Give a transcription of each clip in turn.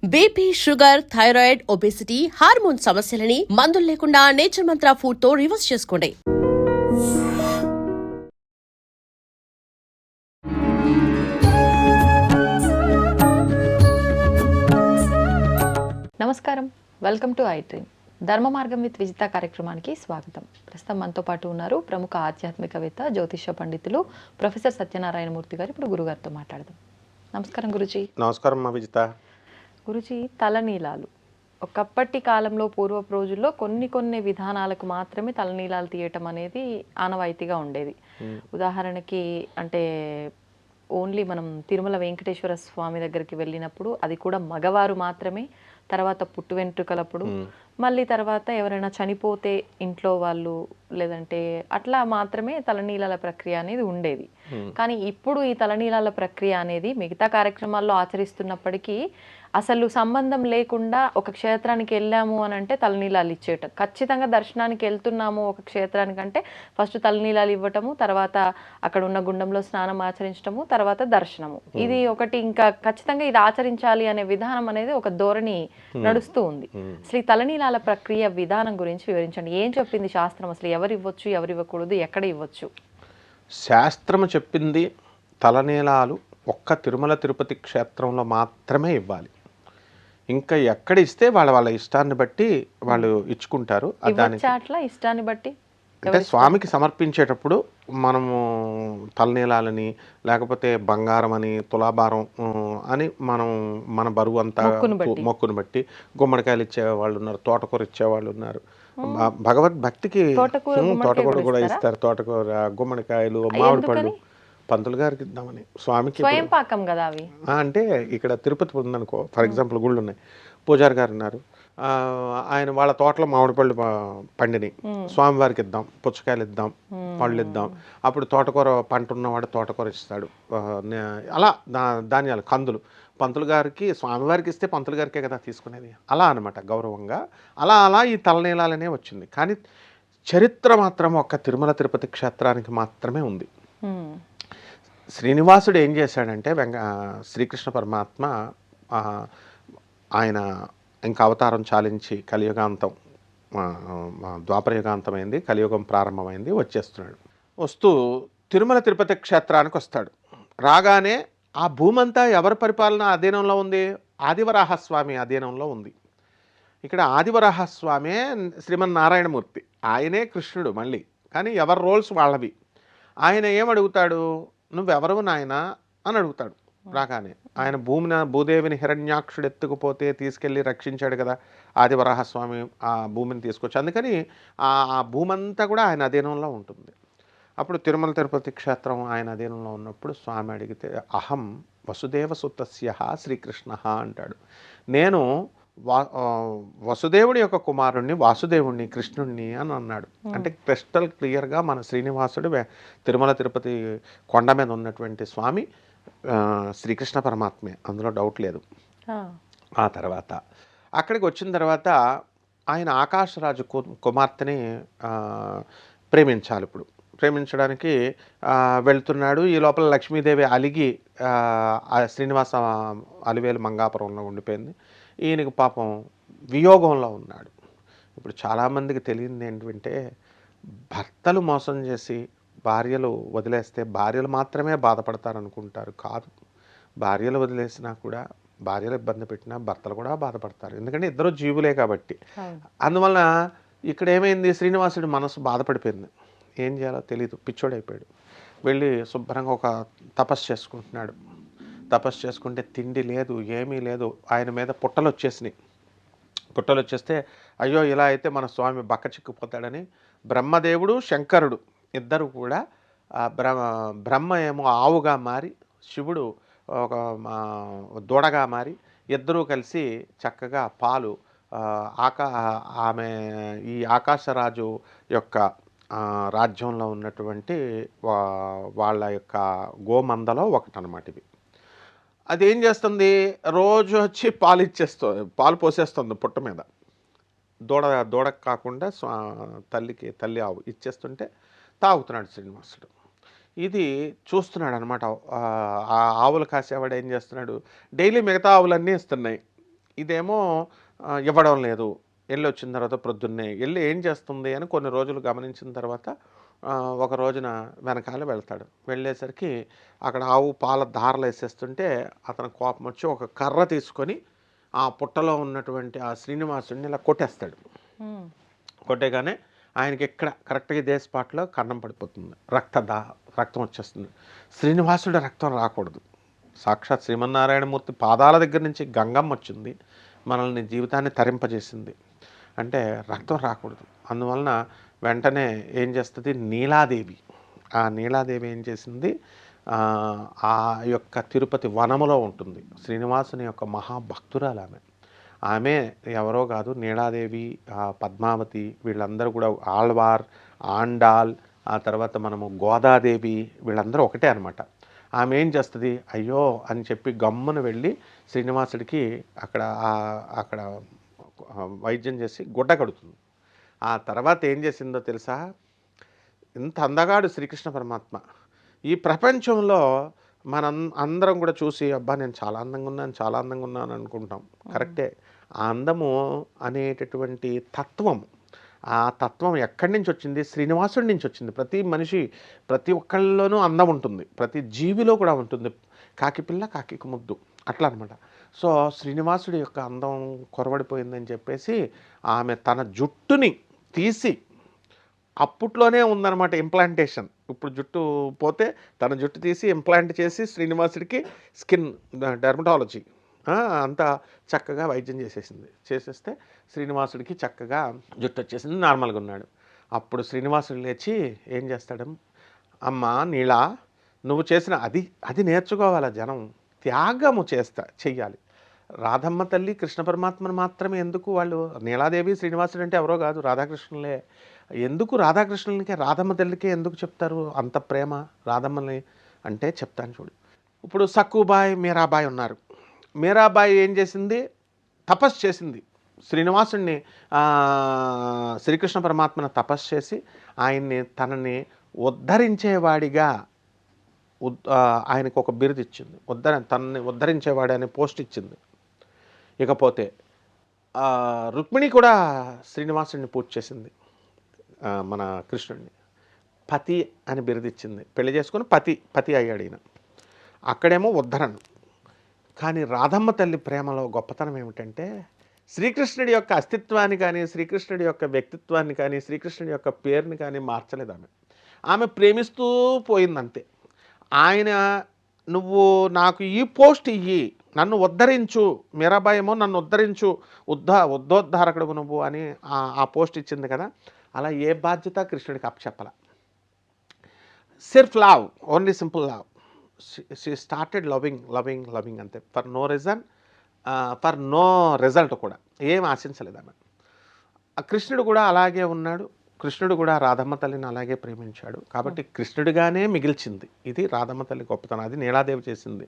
BP, sugar, thyroid, obesity, hormone సమస్యలని మందులు లేకుండా నేచర్ మంత్ర ఫుడ్ తో రివర్స్ చేసుకోండి. నమస్కారం, వెల్కమ్ టు ఐ డ్రీమ్. ధర్మ మార్గం విత్ విజిత కార్యక్రమానికి స్వాగతం. ప్రస్తుతం మనతో పాటు ఉన్నారు ప్రముఖ ఆధ్యాత్మికవేత్త, జ్యోతిష పండితులు ప్రొఫెసర్ సత్యనారాయణమూర్తి గారు. ఇప్పుడు గురుగారితో మాట్లాడదాం. నమస్కారం గురుజీ. నమస్కారం మా విజిత. గురుజీ, తలనీలాలు ఒకప్పటి కాలంలో, పూర్వపు రోజుల్లో కొన్ని విధానాలకు మాత్రమే తలనీలాలు తీయటం అనేది ఆనవాయితీగా ఉండేది. ఉదాహరణకి అంటే ఓన్లీ మనం తిరుమల వెంకటేశ్వర స్వామి దగ్గరికి వెళ్ళినప్పుడు అది కూడా మగవారు మాత్రమే, తర్వాత పుట్టు వెంట్రుకలప్పుడు, మళ్ళీ తర్వాత ఎవరైనా చనిపోతే ఇంట్లో వాళ్ళు, లేదంటే అట్లా మాత్రమే తలనీలాల ప్రక్రియ అనేది ఉండేది. కానీ ఇప్పుడు ఈ తలనీలాల ప్రక్రియ అనేది మిగతా కార్యక్రమాల్లో ఆచరిస్తున్నప్పటికీ అసలు సంబంధం లేకుండా ఒక క్షేత్రానికి వెళ్ళాము అని అంటే తలనీలాలు ఇచ్చేయటం, ఖచ్చితంగా దర్శనానికి వెళ్తున్నాము ఒక క్షేత్రానికి అంటే ఫస్ట్ తలనీలాలు ఇవ్వటము, తర్వాత అక్కడ ఉన్న గుండంలో స్నానం ఆచరించటము, తర్వాత దర్శనము. ఇది ఒకటి, ఇంకా ఖచ్చితంగా ఇది ఆచరించాలి అనే విధానం అనేది ఒక ధోరణి నడుస్తూ ఉంది. అసలు ఈ తలనీలాల ప్రక్రియ విధానం గురించి వివరించండి. ఏం చెప్పింది శాస్త్రం? అసలు ఎవరు ఇవ్వచ్చు, ఎవరు ఇవ్వకూడదు, ఎక్కడ ఇవ్వచ్చు? శాస్త్రము చెప్పింది తలనీలాలు ఒక్క తిరుమల తిరుపతి క్షేత్రంలో మాత్రమే ఇవ్వాలి. ఇంకా ఎక్కడ ఇస్తే వాళ్ళ ఇష్టాన్ని బట్టి వాళ్ళు ఇచ్చుకుంటారు. అట్లా ఇష్టాన్ని బట్టి అంటే స్వామికి సమర్పించేటప్పుడు మనము తలనీలాలని, లేకపోతే బంగారం అని, తులాభారం అని మనం మన బరువు అంతా మొక్కును బట్టి గుమ్మడికాయలు ఇచ్చేవాళ్ళు ఉన్నారు, తోటకూర ఇచ్చేవాళ్ళు ఉన్నారు. భగవద్భక్తికి తోటకూర కూడా ఇస్తారు. తోటకూర, గుమ్మడికాయలు, మామిడి పళ్ళు పంతులు గారికి ఇద్దామని, స్వామికి అంటే ఇక్కడ తిరుపతి ఉందనుకో, ఫర్ ఎగ్జాంపుల్ గుళ్ళు ఉన్నాయి, పూజారి గారు ఉన్నారు, ఆయన వాళ్ళ తోటలో మామిడి పళ్ళు పండిని స్వామివారికి ఇద్దాం, పుచ్చకాయలు ఇద్దాం, పళ్ళు ఇద్దాం. అప్పుడు తోటకూర పంట ఉన్నవాడు తోటకూర ఇస్తాడు. అలా ధాన్యాలు, కందులు పంతులు గారికి, స్వామివారికి ఇస్తే పంతులు గారికే కదా తీసుకునేది. అలా అనమాట, గౌరవంగా అలా ఈ తలనీలాలనే వచ్చింది. కానీ చరిత్ర మాత్రం ఒక్క తిరుమల తిరుపతి క్షేత్రానికి మాత్రమే ఉంది. శ్రీనివాసుడు ఏం చేశాడంటే, శ్రీకృష్ణ పరమాత్మ ఆయన ఇంకా అవతారం చాలించి కలియుగాంతం, ద్వాపరయుగాంతమైంది, కలియుగం ప్రారంభమైంది, వచ్చేస్తున్నాడు. వస్తూ తిరుమల తిరుపతి క్షేత్రానికి వస్తాడు. రాగానే ఆ భూమంతా ఎవరి పరిపాలన అధీనంలో ఉంది? ఆదివరాహస్వామి అధీనంలో ఉంది. ఇక్కడ ఆదివరాహస్వామే శ్రీమన్నారాయణమూర్తి, ఆయనే కృష్ణుడు మళ్ళీ. కానీ ఎవరి రోల్స్ వాళ్ళవి. ఆయన ఏమడుగుతాడు? నువ్వెవరు నాయన అని అడుగుతాడు. రాగానే ఆయన భూదేవిని హిరణ్యాక్షుడు ఎత్తుకుపోతే తీసుకెళ్ళి రక్షించాడు కదా ఆదివరాహస్వామి, ఆ భూమిని తీసుకొచ్చి. అందుకని ఆ భూమంతా కూడా ఆయన అధీనంలో ఉంటుంది. అప్పుడు తిరుమల తిరుపతి క్షేత్రం ఆయన అధీనంలో ఉన్నప్పుడు స్వామి అడిగితే, అహం వసుదేవ సుతస్య శ్రీకృష్ణ అంటాడు. నేను వసుదేవుడి యొక్క కుమారుణ్ణి, వాసుదేవుణ్ణి, కృష్ణుణ్ణి అని అన్నాడు. అంటే క్రిస్టల్ క్లియర్గా మన శ్రీనివాసుడు తిరుమల తిరుపతి కొండ మీద ఉన్నటువంటి స్వామి శ్రీకృష్ణ పరమాత్మే, అందులో డౌట్ లేదు. ఆ తర్వాత అక్కడికి వచ్చిన తర్వాత ఆయన ఆకాశరాజు కుమార్తెని ప్రేమించాలి. ఇప్పుడు ప్రేమించడానికి వెళ్తున్నాడు. ఈ లోపల లక్ష్మీదేవి అలిగి శ్రీనివాస అలివేలు మంగాపురంలో ఉండిపోయింది. ఈయనకి పాపం వియోగంలో ఉన్నాడు. ఇప్పుడు చాలామందికి తెలియంది ఏంటంటే, భర్తలు మోసం చేసి భార్యలు వదిలేస్తే భార్యలు మాత్రమే బాధపడతారనుకుంటారు. కాదు, భార్యలు వదిలేసినా కూడా, భార్యలు ఇబ్బంది పెట్టినా భర్తలు కూడా బాధపడతారు. ఎందుకంటే ఇద్దరు జీవులే కాబట్టి. అందువలన ఇక్కడ ఏమైంది, శ్రీనివాసుడి మనసు బాధపడిపోయింది. ఏం చేయాలో తెలియదు, పిచ్చోడైపోయాడు. వెళ్ళి శుభ్రంగా ఒక తపస్సు చేసుకుంటున్నాడు. తపస్సు చేసుకుంటే తిండి లేదు, ఏమీ లేదు. ఆయన మీద పుట్టలు వచ్చేసినాయి. పుట్టలు వచ్చేస్తే అయ్యో ఇలా అయితే మన స్వామి బక్క చిక్కిపోతాడని బ్రహ్మదేవుడు, శంకరుడు ఇద్దరు కూడా బ్రహ్మ ఏమో ఆవుగా మారి, శివుడు ఒక దూడగా మారి, ఇద్దరూ కలిసి చక్కగా పాలు ఆమె ఈ ఆకాశరాజు యొక్క రాజ్యంలో ఉన్నటువంటి వాళ్ళ యొక్క గోమందలో ఒకటనమాట ఇది. అదేం చేస్తుంది, రోజు వచ్చి పాలు ఇచ్చేస్తుంది, పాలు పోసేస్తుంది పుట్ట మీద. దూడకు కాకుండా తల్లి ఆవు ఇచ్చేస్తుంటే తాగుతున్నాడు శ్రీనివాసుడు. ఇది చూస్తున్నాడు అనమాట. ఆ ఆవులు కాసేవాడు ఏం చేస్తున్నాడు, డైలీ మిగతా ఆవులన్నీ ఇస్తున్నాయి, ఇదేమో ఇవ్వడం లేదు. వెళ్ళి వచ్చిన తర్వాత ప్రొద్దున్నే వెళ్ళి ఏం చేస్తుంది అని కొన్ని రోజులు గమనించిన తర్వాత ఒక రోజున వెనకాల వెళ్తాడు. వెళ్ళేసరికి అక్కడ ఆవు పాల ధారలు వేసేస్తుంటే అతను కోపం వచ్చి ఒక కర్ర తీసుకొని ఆ పుట్టలో ఉన్నటువంటి ఆ శ్రీనివాసుడిని ఇలా కొట్టేస్తాడు. కొట్టేగానే ఆయనకి ఎక్కడ కరెక్ట్గా ఇదే స్పాట్లో కన్నం పడిపోతుంది. రక్తం వచ్చేస్తుంది. శ్రీనివాసుడి రక్తం రాకూడదు. సాక్షాత్ శ్రీమన్నారాయణమూర్తి పాదాల దగ్గర నుంచి గంగమ్మ వచ్చింది, మనల్ని జీవితాన్ని తరింపజేసింది. అంటే రక్తం రాకూడదు. అందువలన వెంటనే ఏం చేస్తుంది, నీలాదేవి, ఆ నీలాదేవి ఏం చేసింది, ఆ యొక్క తిరుపతి వనములో ఉంటుంది. శ్రీనివాసుని యొక్క మహాభక్తురాలు ఆమె ఎవరో కాదు, నీలాదేవి, పద్మావతి, వీళ్ళందరూ కూడా ఆళ్వార్, ఆండాల్, ఆ తర్వాత మనము గోదాదేవి, వీళ్ళందరూ ఒకటే అనమాట. ఆమె ఏం చేస్తుంది, అయ్యో అని చెప్పి గమ్మున వెళ్ళి శ్రీనివాసుడికి అక్కడ వైద్యం చేసి గుడ్డ కడుతుంది. ఆ తర్వాత ఏం చేసిందో తెలుసా, ఇంత అందగాడు శ్రీకృష్ణ పరమాత్మ. ఈ ప్రపంచంలో అందరం కూడా చూసి అబ్బా నేను చాలా అందంగా ఉన్నాను అనుకుంటాం. కరెక్టే. ఆ అందము అనేటటువంటి తత్వం, ఆ తత్వం ఎక్కడి నుంచి వచ్చింది, శ్రీనివాసుడి నుంచి వచ్చింది. ప్రతి మనిషి, ప్రతి ఒక్కళ్ళలోనూ అందం ఉంటుంది, ప్రతి జీవిలో కూడా ఉంటుంది. కాకి పిల్ల కాకి ముద్దు అట్లా అనమాట. సో శ్రీనివాసుడి యొక్క అందం కొరవడిపోయిందని చెప్పేసి ఆమె తన జుట్టుని తీసి, అప్పట్లోనే ఉందన్నమాట ఇంప్లాంటేషన్. ఇప్పుడు జుట్టు పోతే తన జుట్టు తీసి ఇంప్లాంట్ చేసి శ్రీనివాసుడికి స్కిన్ డెర్మటాలజీ అంతా చక్కగా వైద్యం చేసేస్తే శ్రీనివాసుడికి చక్కగా జుట్టు వచ్చేసింది, నార్మల్గా ఉన్నాడు. అప్పుడు శ్రీనివాసుడు లేచి ఏం చేస్తాడు, అమ్మ నీలా, నువ్వు చేసిన అది నేర్చుకోవాలా జనం, త్యాగము చెయ్యాలి. రాధమ్మ తల్లి కృష్ణ పరమాత్మను మాత్రమే ఎందుకు, వాళ్ళు నీలాదేవి శ్రీనివాసుడు అంటే ఎవరో కాదు, రాధాకృష్ణులే. ఎందుకు రాధాకృష్ణులకే, రాధమ్మ తల్లికే ఎందుకు చెప్తారు అంత ప్రేమ రాధమ్మని అంటే చెప్తాను చూడు. ఇప్పుడు సక్కుబాయ్, మీరాబాయ్ ఉన్నారు. మీరాబాయి ఏం చేసింది, తపస్సు చేసింది. శ్రీనివాసుడిని, శ్రీకృష్ణ పరమాత్మను తపస్సు చేసి తనని ఉద్ధరించేవాడిగా ఆయనకు ఒక బిరుదు ఇచ్చింది. తనని ఉద్ధరించేవాడు అనే పోస్ట్ ఇచ్చింది. ఇకపోతే రుక్మిణి కూడా శ్రీనివాసుడిని పూజ చేసింది, మన కృష్ణుడిని పతి అని బిరుదిచ్చింది. పెళ్లి చేసుకుని పతి అయ్యాడు ఈయన. అక్కడేమో ఉద్ధరణ. కానీ రాధమ్మ తల్లి ప్రేమలో గొప్పతనం ఏమిటంటే, శ్రీకృష్ణుడి యొక్క అస్తిత్వాన్ని కానీ, శ్రీకృష్ణుడి యొక్క వ్యక్తిత్వాన్ని కానీ, శ్రీకృష్ణుడి యొక్క పేరుని కానీ మార్చలేదు. ఆమె ప్రేమిస్తూ పోయిందంతే. ఆయన నువ్వు నాకు ఈ పోస్ట్ ఇయ్యి, నన్ను ఉద్ధరించు, మీరాబాయి ఏమో నన్ను ఉద్ధరించు, ఉద్ధోద్ధారకుడు నువ్వు అని ఆ పోస్ట్ ఇచ్చింది కదా. అలా ఏ బాధ్యత కృష్ణుడికి అప్పచెప్పల. సిర్ఫ్ love, only simple love. She started loving అంతే. For no reason, for no result కూడా ఏం ఆశించలేదు ఆమె. కృష్ణుడు కూడా అలాగే ఉన్నాడు. కృష్ణుడు కూడా రాధమ్మ తల్లిని అలాగే ప్రేమించాడు. కాబట్టి కృష్ణుడిగానే మిగిల్చింది. ఇది రాధమ్మ తల్లి గొప్పతనం. అది నీలాదేవి చేసింది.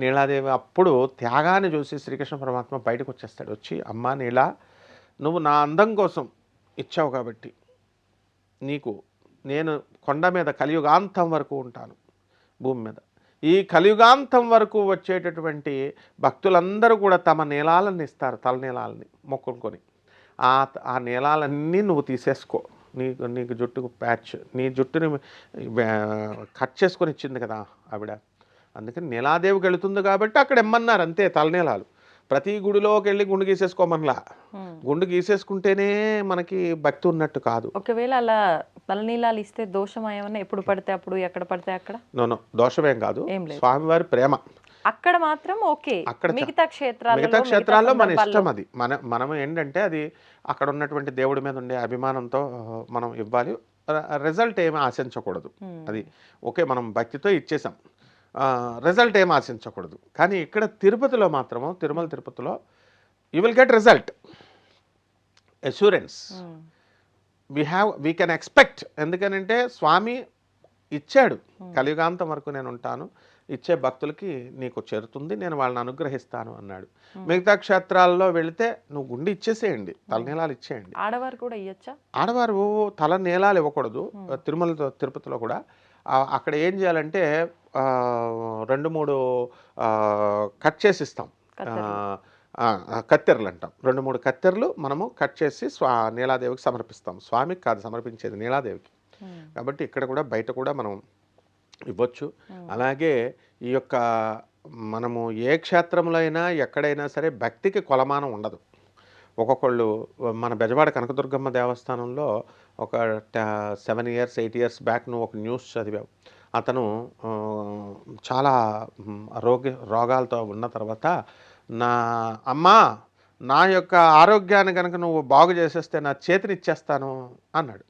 నీలాదేవి అప్పుడు త్యాగాన్ని చూసి శ్రీకృష్ణ పరమాత్మ బయటకు వచ్చేస్తాడు. వచ్చి, అమ్మా నీలా, నువ్వు నా అందం కోసం ఇచ్చావు కాబట్టి నేను కొండ మీద కలియుగాంతం వరకు ఉంటాను, భూమి మీద. ఈ కలియుగాంతం వరకు వచ్చేటటువంటి భక్తులందరూ కూడా తమ నీలాలను ఇస్తారు, తలనీలాలని మొక్కుకొని. ఆ నీలాలన్నీ నువ్వు తీసేసుకో. నీకు జుట్టుకు ప్యాచ్, నీ జుట్టుని కట్ చేసుకొని ఇచ్చింది కదా ఆవిడ. అందుకని నీలాదేవికి వెళుతుంది కాబట్టి అక్కడ ఇమ్మన్నారు అంతే, తలనీలాలు. ప్రతి గుడిలోకి వెళ్ళి గుండు గీసేసుకోమనలా. గుండు గీసేసుకుంటేనే మనకి భక్తి ఉన్నట్టు కాదు. ఒకవేళ అలా తలనీలాలు ఇస్తే దోషం ఏమన్నా, ఎప్పుడు పడితే అప్పుడు, ఎక్కడ పడితే అక్కడ? నో, దోషమేం కాదు. స్వామివారి ప్రేమ అక్కడ మాత్రం ఓకే. అక్కడ మిగతా క్షేత్రాల్లో మన ఇష్టం. అది మనం ఏంటంటే అది అక్కడ ఉన్నటువంటి దేవుడి మీద ఉండే అభిమానంతో మనం ఇవ్వాలి. రిజల్ట్ ఏమి ఆశించకూడదు. అది ఓకే, మనం భక్తితో ఇచ్చేసాం, రిజల్ట్ ఏం ఆశించకూడదు. కానీ ఇక్కడ తిరుపతిలో మాత్రము, తిరుమల తిరుపతిలో you will get result, assurance. We can expect. ఎందుకనంటే స్వామి ఇచ్చాడు, కలియుగాంతం వరకు నేను ఉంటాను, ఇచ్చే భక్తులకి నీకు చేరుతుంది, నేను వాళ్ళని అనుగ్రహిస్తాను అన్నాడు. మిగతా క్షేత్రాల్లో వెళితే నువ్వు గుండె ఇచ్చేసేయండి, తలనీలాలు ఇచ్చేయండి. ఆడవారు కూడా ఇవ్వచ్చా? ఆడవారు తల నీలాలు ఇవ్వకూడదు. తిరుపతిలో కూడా అక్కడ ఏం చేయాలంటే 2-3 కట్ చేసి ఇస్తాం. కత్తెరలు అంటాం. 2-3 కత్తెరలు మనము కట్ చేసి నీలాదేవికి సమర్పిస్తాం. స్వామికి కాదు సమర్పించేది, నీలాదేవికి. కాబట్టి ఇక్కడ కూడా బయట కూడా మనం ఇవ్వచ్చు. అలాగే ఈ యొక్క మనము ఏ క్షేత్రంలో అయినా ఎక్కడైనా సరే భక్తికి కొలమానం ఉండదు. ఒక్కొక్కళ్ళు మన బెజవాడ కనకదుర్గమ్మ దేవస్థానంలో ఒక 7 years 8 years బ్యాక్ నువ్వు ఒక న్యూస్ చదివావు. అతను చాలా రోగాలతో ఉన్న తర్వాత, నా యొక్క ఆరోగ్యాన్ని కనుక నువ్వు బాగు చేసేస్తే నా చేతినిచ్చేస్తాను అన్నాడు.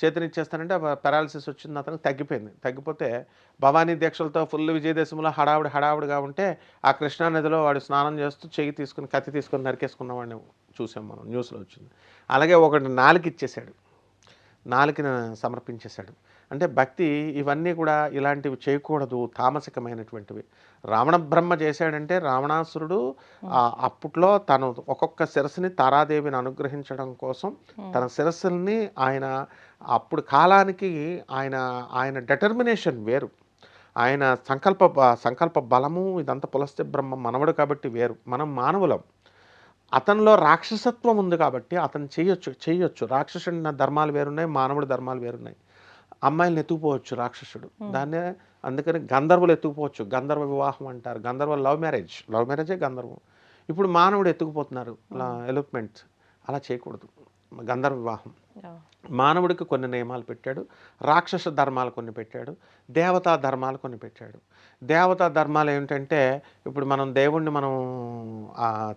చేతినిచ్చేస్తానంటే పెరాలసిస్ వచ్చింది, అతనికి తగ్గిపోతే భవానీ దీక్షలతో ఫుల్ విజయదశమిలో హడావుడిగా ఉంటే ఆ కృష్ణానదిలో వాడు స్నానం చేస్తూ కత్తి తీసుకొని నరికేసుకున్న వాడిని చూసాం మనం, న్యూస్లో వచ్చింది. అలాగే ఒకటి నాలుకని సమర్పించేశాడు. అంటే భక్తి ఇవన్నీ కూడా ఇలాంటివి చేయకూడదు, తామసికమైనటువంటివి. రావణ బ్రహ్మ చేశాడంటే రావణాసురుడు అప్పట్లో తను ఒక్కొక్క శిరస్సుని తారాదేవిని అనుగ్రహించడం కోసం తన శిరస్సుల్ని ఆయన అప్పుడు కాలానికి ఆయన డెటర్మినేషన్ వేరు, ఆయన సంకల్ప బలము ఇదంతా పులస్త్య బ్రహ్మ మనవడు కాబట్టి వేరు. మనం మానవులం. అతనిలో రాక్షసత్వం ఉంది కాబట్టి అతను చేయొచ్చు. రాక్షసుడి ధర్మాలు వేరున్నాయి, మానవుడి ధర్మాలు వేరున్నాయి. అమ్మాయిలను ఎత్తుకుపోవచ్చు రాక్షసుడు, దాన్నే అందుకని గంధర్వులు ఎత్తుకుపోవచ్చు. గంధర్వ వివాహం అంటారు. లవ్ మ్యారేజే గంధర్వం. ఇప్పుడు మానవుడు ఎత్తుకుపోతున్నారు, ఎలోప్మెంట్. అలా చేయకూడదు. గంధర్వ వివాహం. మానవుడికి కొన్ని నియమాలు పెట్టాడు, రాక్షస ధర్మాలు కొన్ని పెట్టాడు, దేవతా ధర్మాలు కొన్ని పెట్టాడు. దేవతా ధర్మాలు ఏమిటంటే, ఇప్పుడు మనం దేవుణ్ణి మనం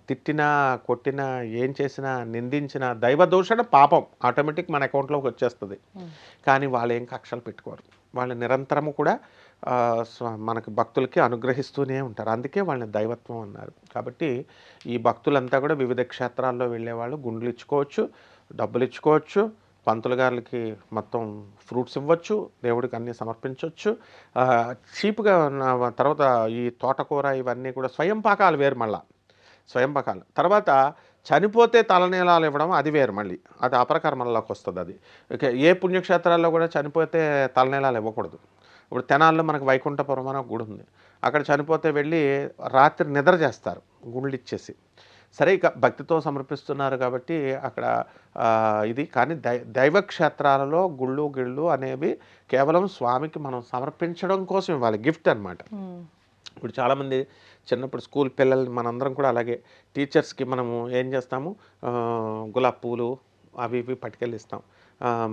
తిట్టినా కొట్టినా ఏం చేసినా నిందించినా దైవ దూషణ పాపం ఆటోమేటిక్ మన అకౌంట్లోకి వచ్చేస్తుంది. కానీ వాళ్ళు ఏం కక్షలు పెట్టుకోరు. వాళ్ళు నిరంతరము కూడా మనకి భక్తులకి అనుగ్రహిస్తూనే ఉంటారు. అందుకే వాళ్ళని దైవత్వం అన్నారు. కాబట్టి ఈ భక్తులంతా కూడా వివిధ క్షేత్రాల్లో వెళ్ళేవాళ్ళు గుండ్లు ఇచ్చుకోవచ్చు, డబ్బులు ఇచ్చుకోవచ్చు, పంతులు గారికి మొత్తం ఫ్రూట్స్ ఇవ్వచ్చు, దేవుడికి అన్నీ సమర్పించవచ్చు. చీప్గా తర్వాత ఈ తోటకూర ఇవన్నీ కూడా స్వయం పాకాలు వేరు. మళ్ళీ స్వయం పాకాలు తర్వాత చనిపోతే తలనీలాలు ఇవ్వడం అది వేరు. మళ్ళీ అది అపరకర్మల్లోకి వస్తుంది. అది ఏ పుణ్యక్షేత్రాల్లో కూడా చనిపోతే తలనీలాలు ఇవ్వకూడదు. ఇప్పుడు తెనాల్లో మనకు వైకుంఠపురం అని ఒక గుడి ఉంది. అక్కడ చనిపోతే వెళ్ళి రాత్రి నిద్ర చేస్తారు గుళ్ళు ఇచ్చేసి. సరే, ఇక భక్తితో సమర్పిస్తున్నారు కాబట్టి అక్కడ ఇది. కానీ దైవక్షేత్రాలలో గిళ్ళు అనేవి కేవలం స్వామికి మనం సమర్పించడం కోసం ఇవ్వాలి, గిఫ్ట్ అన్నమాట. ఇప్పుడు చాలామంది చిన్నప్పుడు స్కూల్ పిల్లల్ని మనందరం కూడా అలాగే టీచర్స్కి మనము ఏం చేస్తాము, గులాబీ పువ్వులు అవి ఇవి పట్టుకెళ్ళి ఇస్తాం.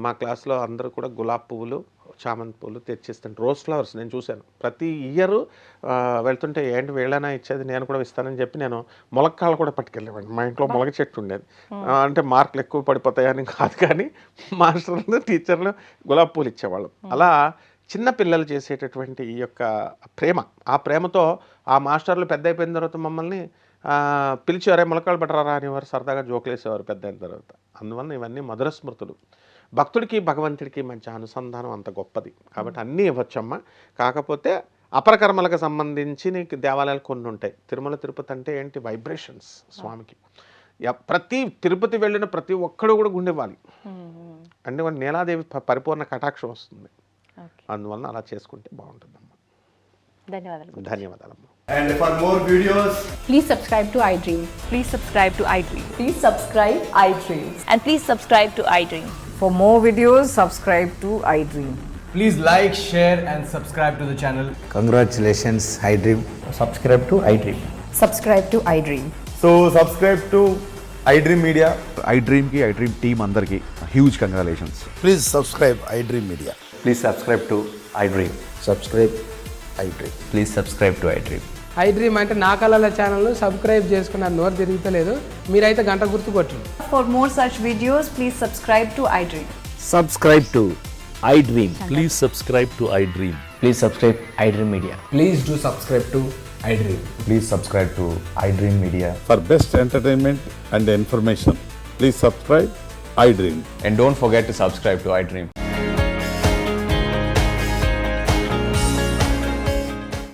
మా క్లాస్లో అందరూ కూడా గులాబీ పువ్వులు, చామంతి పూలు తెచ్చిస్తాను. రోజ్ ఫ్లవర్స్ నేను చూశాను. ప్రతి ఇయర్ వెళ్తుంటే ఏంటి వీళ్ళైనా ఇచ్చేది, నేను కూడా ఇస్తానని చెప్పి నేను ములక్కాయలు కూడా పట్టుకెళ్ళేవాడిని. మా ఇంట్లో ములగ చెట్టు ఉండేది. అంటే మార్కులు ఎక్కువ పడిపోతాయని కాదు, కానీ మాస్టర్లు టీచర్లు గులాబీ పూలు ఇచ్చేవాళ్ళు. అలా చిన్న పిల్లలు చేసేటటువంటి ఈ యొక్క ప్రేమ, ఆ ప్రేమతో ఆ మాస్టర్లు పెద్ద అయిపోయిన తర్వాత మమ్మల్ని పిలిచేవారే ములక్కాయలు పట్టరారా అనేవారు, సరదాగా జోకులు వేసేవారు పెద్ద అయిన తర్వాత. అందువల్ల ఇవన్నీ మధుర స్మృతులు. భక్తుడికి భగవంతుడికి మధ్య అనుసంధానం అంత గొప్పది కాబట్టి అన్నీ ఇవ్వచ్చమ్మా. కాకపోతే అపరకర్మలకు సంబంధించి నీకు దేవాలయాలు కొన్ని ఉంటాయి. తిరుమల తిరుపతి అంటే ఏంటి, వైబ్రేషన్స్ స్వామికి. ప్రతి తిరుపతి వెళ్ళిన ప్రతి ఒక్కడు కూడా గుండెవ్వాలి. అంటే నీలాదేవి పరిపూర్ణ కటాక్షం వస్తుంది. అందువలన అలా చేసుకుంటే బాగుంటుందమ్మా. ధన్యవాదాలమ్మా. And for more videos, please subscribe to iDream. Please subscribe to iDream. Please subscribe iDream. And please subscribe to iDream. For more videos, subscribe to iDream. please like, share and subscribe to the channel. Congratulations, iDream. Subscribe to iDream. Subscribe to iDream. So subscribe to iDream Media. iDream ki iDream team andarki huge congratulations. Please subscribe iDream Media. Please subscribe to iDream. Subscribe iDream. Please subscribe to iDream. iDream అంటే నా కళల channel subscribe చేసుకున్న నోరు తిరుగుతలేదు, మీరైతే గంట గుర్తు కొట్టండి. For more such videos, please subscribe to iDream. Subscribe to iDream. Please subscribe to iDream. Please subscribe iDream Media. Please do subscribe to iDream. Please subscribe to iDream Media. For best entertainment and information, please subscribe iDream. And don't forget to subscribe to iDream.